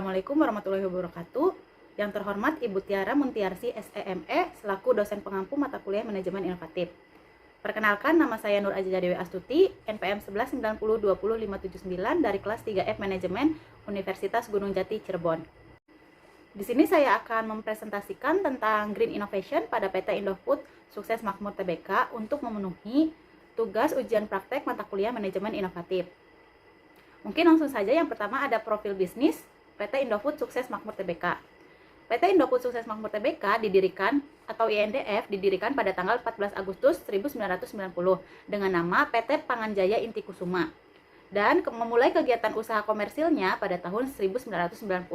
Assalamualaikum warahmatullahi wabarakatuh. Yang terhormat Ibu Tiara Muntiarsi SEME selaku dosen pengampu mata kuliah Manajemen Inovatif. Perkenalkan, nama saya Nur Aziza Dewi Astuti, NPM 11902059 dari kelas 3F Manajemen Universitas Gunung Jati Cirebon. Di sini saya akan mempresentasikan tentang Green Innovation pada PT Indofood Sukses Makmur TBK untuk memenuhi tugas ujian praktek mata kuliah Manajemen Inovatif. Mungkin langsung saja, yang pertama ada profil bisnis PT Indofood Sukses Makmur TBK. PT Indofood Sukses Makmur TBK didirikan atau INDF didirikan pada tanggal 14 Agustus 1990 dengan nama PT Panganjaya Inti Kusuma dan memulai kegiatan usaha komersilnya pada tahun 1990.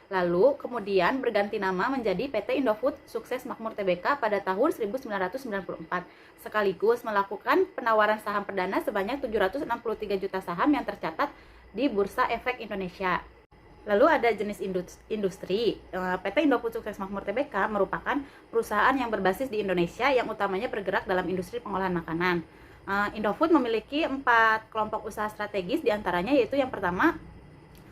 Lalu kemudian berganti nama menjadi PT Indofood Sukses Makmur TBK pada tahun 1994 sekaligus melakukan penawaran saham perdana sebanyak 763 juta saham yang tercatat di Bursa Efek Indonesia. Lalu ada jenis industri. PT Indofood Sukses Makmur TBK merupakan perusahaan yang berbasis di Indonesia yang utamanya bergerak dalam industri pengolahan makanan. Indofood memiliki 4 kelompok usaha strategis, diantaranya yaitu yang pertama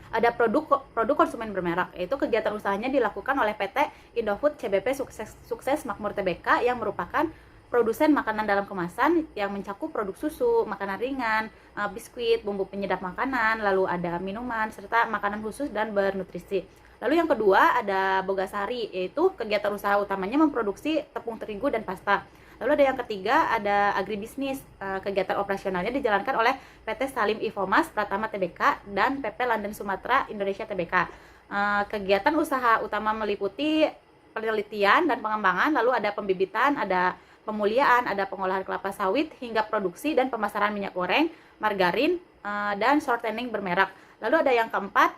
ada produk konsumen bermerek, yaitu kegiatan usahanya dilakukan oleh PT Indofood CBP Sukses Makmur TBK yang merupakan produsen makanan dalam kemasan yang mencakup produk susu, makanan ringan, biskuit, bumbu penyedap makanan, lalu ada minuman, serta makanan khusus dan bernutrisi. Lalu yang kedua ada Bogasari, yaitu kegiatan usaha utamanya memproduksi tepung terigu dan pasta. Lalu ada yang ketiga ada agribisnis, kegiatan operasionalnya dijalankan oleh PT Salim Infomas Pratama TBK dan PP London Sumatera Indonesia TBK. Kegiatan usaha utama meliputi penelitian dan pengembangan, lalu ada pembibitan, ada pemuliaan, ada pengolahan kelapa sawit, hingga produksi dan pemasaran minyak goreng, margarin, dan shortening bermerek. Lalu ada yang keempat,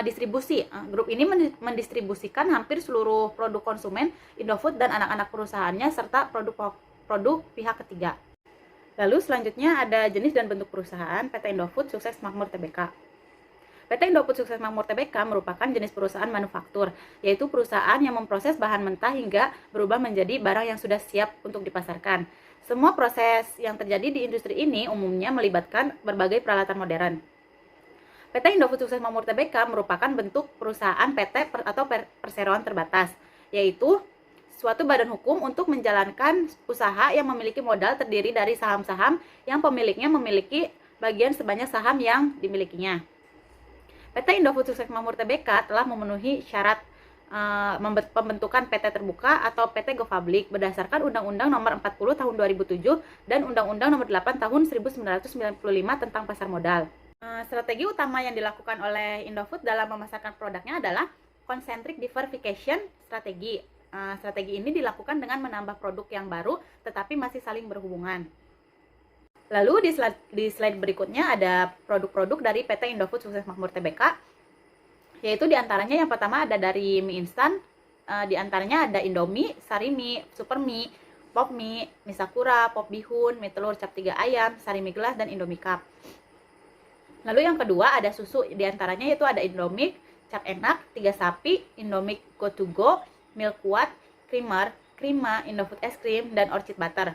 distribusi. Grup ini mendistribusikan hampir seluruh produk konsumen Indofood dan anak-anak perusahaannya serta produk pihak ketiga. Lalu selanjutnya ada jenis dan bentuk perusahaan PT Indofood Sukses Makmur TBK. PT Indofood Sukses Makmur TBK merupakan jenis perusahaan manufaktur, yaitu perusahaan yang memproses bahan mentah hingga berubah menjadi barang yang sudah siap untuk dipasarkan. Semua proses yang terjadi di industri ini umumnya melibatkan berbagai peralatan modern. PT Indofood Sukses Makmur TBK merupakan bentuk perusahaan PT atau perseroan terbatas, yaitu suatu badan hukum untuk menjalankan usaha yang memiliki modal terdiri dari saham-saham yang pemiliknya memiliki bagian sebanyak saham yang dimilikinya. PT Indofood Sukses Makmur TBK telah memenuhi syarat pembentukan PT terbuka atau PT Go Public berdasarkan Undang-Undang Nomor 40 Tahun 2007 dan Undang-Undang Nomor 8 Tahun 1995 tentang pasar modal. Strategi utama yang dilakukan oleh Indofood dalam memasarkan produknya adalah concentric diversification strategi. Strategi ini dilakukan dengan menambah produk yang baru tetapi masih saling berhubungan. Lalu di slide berikutnya ada produk-produk dari PT Indofood Sukses Makmur TBK, yaitu diantaranya yang pertama ada dari mie instan, diantaranya ada Indomie, Sarimi, Supermie, Popmie, mie Sakura, Pop Bihun, mie telur cap 3 ayam, Sarimi gelas, dan Indomie Cup. Lalu yang kedua ada susu, diantaranya yaitu ada Indomie Cap Enak, 3 Sapi, Indomie Go To Go, Milk Kuat, Creamer, Krima, Indofood Es Krim, dan Orchid Butter.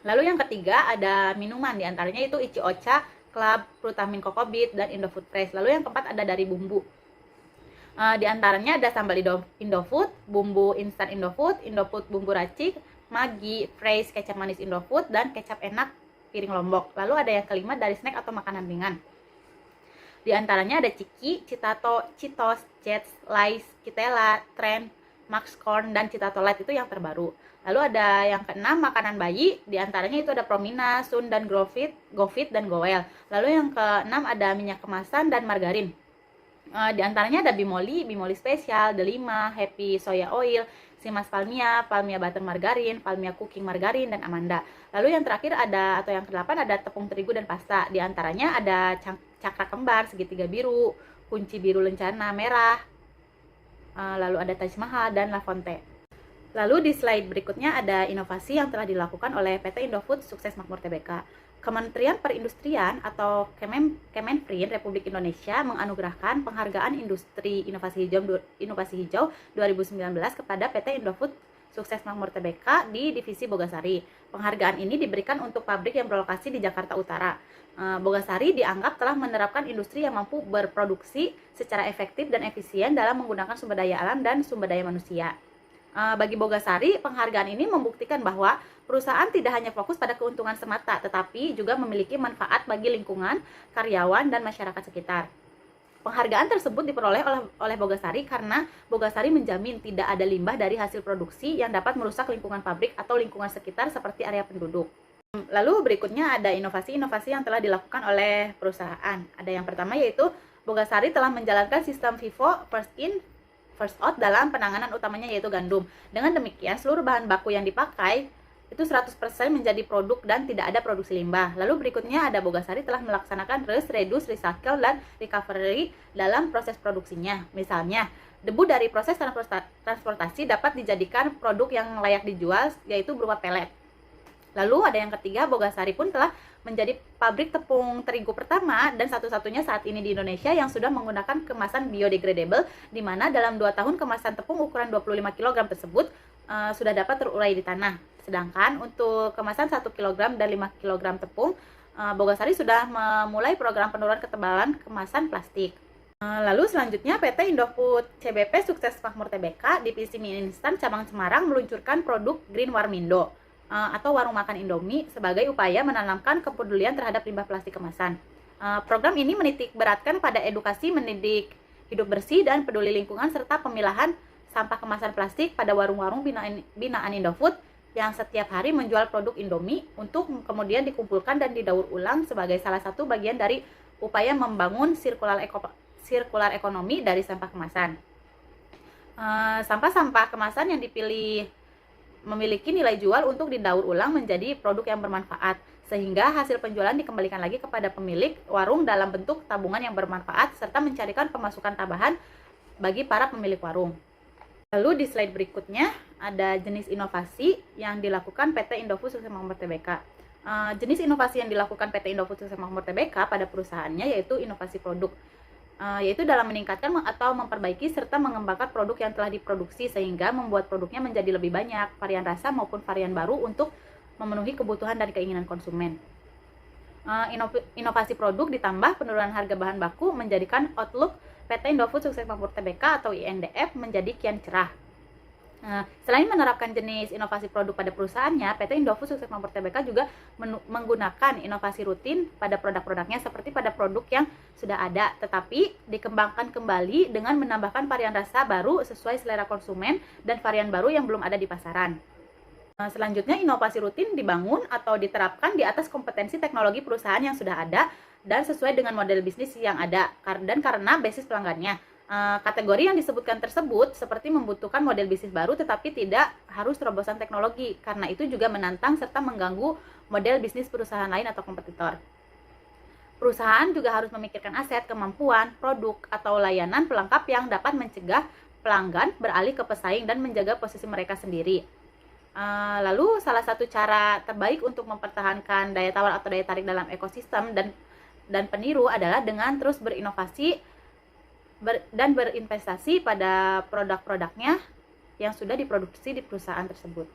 Lalu yang ketiga ada minuman, diantaranya itu Ichi Ocha, Club, Frutamin Coco Beat, dan Indofood Fresh. Lalu yang keempat ada dari bumbu. Diantaranya ada sambal Indofood, bumbu instan Indofood, Indofood bumbu racik, Maggi, Fresh, kecap manis Indofood, dan kecap enak piring lombok. Lalu ada yang kelima dari snack atau makanan ringan. Diantaranya ada Ciki, Citato, Citos, Jets, Lays, Kitela, Trend, Max Corn, dan Citato Light, itu yang terbaru. Lalu ada yang keenam makanan bayi, diantaranya itu ada Promina, Sun, dan GoFit, dan Goel. Lalu yang keenam ada minyak kemasan dan margarin. Diantaranya ada Bimoli, Bimoli Spesial, Delima, Happy Soya Oil, Simas Palmia, Palmia Butter Margarin, Palmia Cooking Margarin, dan Amanda. Lalu yang terakhir ada, atau yang kedelapan ada tepung terigu dan pasta. Diantaranya ada cakra kembar, segitiga biru, kunci biru lencana merah, lalu ada Taj Mahal, dan La Fonte. Lalu di slide berikutnya ada inovasi yang telah dilakukan oleh PT Indofood Sukses Makmur TBK. Kementerian Perindustrian atau Kemenprin Republik Indonesia menganugerahkan penghargaan Industri Inovasi Hijau 2019 kepada PT Indofood Sukses Makmur Tbk di Divisi Bogasari. Penghargaan ini diberikan untuk pabrik yang berlokasi di Jakarta Utara. Bogasari dianggap telah menerapkan industri yang mampu berproduksi secara efektif dan efisien dalam menggunakan sumber daya alam dan sumber daya manusia. Bagi Bogasari, penghargaan ini membuktikan bahwa perusahaan tidak hanya fokus pada keuntungan semata, tetapi juga memiliki manfaat bagi lingkungan, karyawan, dan masyarakat sekitar. Penghargaan tersebut diperoleh oleh Bogasari karena Bogasari menjamin tidak ada limbah dari hasil produksi yang dapat merusak lingkungan pabrik atau lingkungan sekitar seperti area penduduk. Lalu berikutnya ada inovasi-inovasi yang telah dilakukan oleh perusahaan. Ada yang pertama yaitu Bogasari telah menjalankan sistem FIFO First In First Out dalam penanganan utamanya yaitu gandum. Dengan demikian seluruh bahan baku yang dipakai itu 100% menjadi produk dan tidak ada produksi limbah. Lalu berikutnya ada Bogasari telah melaksanakan reduce, recycle, dan recovery dalam proses produksinya. Misalnya, debu dari proses transportasi dapat dijadikan produk yang layak dijual yaitu berupa pelet. Lalu ada yang ketiga, Bogasari pun telah menjadi pabrik tepung terigu pertama dan satu-satunya saat ini di Indonesia yang sudah menggunakan kemasan biodegradable, di mana dalam 2 tahun kemasan tepung ukuran 25 kg tersebut sudah dapat terurai di tanah. Sedangkan untuk kemasan 1 kg dan 5 kg tepung, Bogasari sudah memulai program penurunan ketebalan kemasan plastik. Lalu selanjutnya PT Indofood CBP Sukses Makmur Tbk Divisi Mie Instan Cabang Semarang meluncurkan produk Green Warmindo atau warung makan Indomie sebagai upaya menanamkan kepedulian terhadap limbah plastik kemasan. Program ini menitik beratkan pada edukasi mendidik hidup bersih dan peduli lingkungan serta pemilahan sampah kemasan plastik pada warung-warung binaan Indofood yang setiap hari menjual produk Indomie untuk kemudian dikumpulkan dan didaur ulang sebagai salah satu bagian dari upaya membangun sirkular ekonomi dari sampah kemasan. Sampah-sampah kemasan yang dipilih memiliki nilai jual untuk didaur ulang menjadi produk yang bermanfaat, sehingga hasil penjualan dikembalikan lagi kepada pemilik warung dalam bentuk tabungan yang bermanfaat serta mencarikan pemasukan tambahan bagi para pemilik warung. Lalu di slide berikutnya ada jenis inovasi yang dilakukan PT Indofood Sukses Makmur Tbk. Jenis inovasi yang dilakukan PT Indofood Sukses Makmur Tbk pada perusahaannya yaitu inovasi produk, yaitu dalam meningkatkan atau memperbaiki serta mengembangkan produk yang telah diproduksi sehingga membuat produknya menjadi lebih banyak varian rasa maupun varian baru untuk memenuhi kebutuhan dan keinginan konsumen. Inovasi produk ditambah penurunan harga bahan baku menjadikan outlook PT Indofood Sukses Makmur Tbk atau INDF menjadi kian cerah. Selain menerapkan jenis inovasi produk pada perusahaannya, PT Indofood Sukses Makmur Tbk juga menggunakan inovasi rutin pada produk-produknya seperti pada produk yang sudah ada, tetapi dikembangkan kembali dengan menambahkan varian rasa baru sesuai selera konsumen dan varian baru yang belum ada di pasaran. Selanjutnya, inovasi rutin dibangun atau diterapkan di atas kompetensi teknologi perusahaan yang sudah ada dan sesuai dengan model bisnis yang ada dan karena basis pelanggannya. Kategori yang disebutkan tersebut seperti membutuhkan model bisnis baru tetapi tidak harus terobosan teknologi, karena itu juga menantang serta mengganggu model bisnis perusahaan lain atau kompetitor. Perusahaan juga harus memikirkan aset, kemampuan, produk, atau layanan pelengkap yang dapat mencegah pelanggan beralih ke pesaing dan menjaga posisi mereka sendiri. Lalu salah satu cara terbaik untuk mempertahankan daya tawar atau daya tarik dalam ekosistem dan peniru adalah dengan terus berinovasi dan berinvestasi pada produk-produknya yang sudah diproduksi di perusahaan tersebut.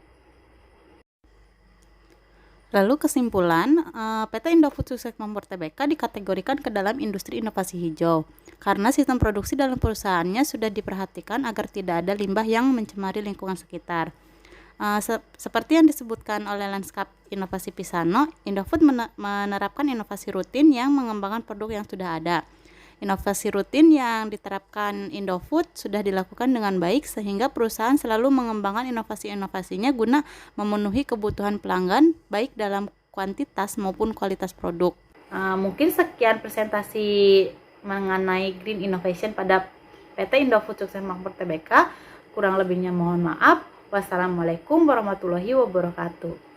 Lalu kesimpulan, PT Indofood Sukses Makmur Tbk dikategorikan ke dalam industri inovasi hijau karena sistem produksi dalam perusahaannya sudah diperhatikan agar tidak ada limbah yang mencemari lingkungan sekitar. Seperti yang disebutkan oleh Lanskap Inovasi Pisano, Indofood menerapkan inovasi rutin yang mengembangkan produk yang sudah ada. Inovasi rutin yang diterapkan Indofood sudah dilakukan dengan baik sehingga perusahaan selalu mengembangkan inovasi-inovasinya guna memenuhi kebutuhan pelanggan baik dalam kuantitas maupun kualitas produk. Mungkin sekian presentasi mengenai Green Innovation pada PT Indofood Sukses Makmur Tbk. Kurang lebihnya mohon maaf. Wassalamualaikum warahmatullahi wabarakatuh.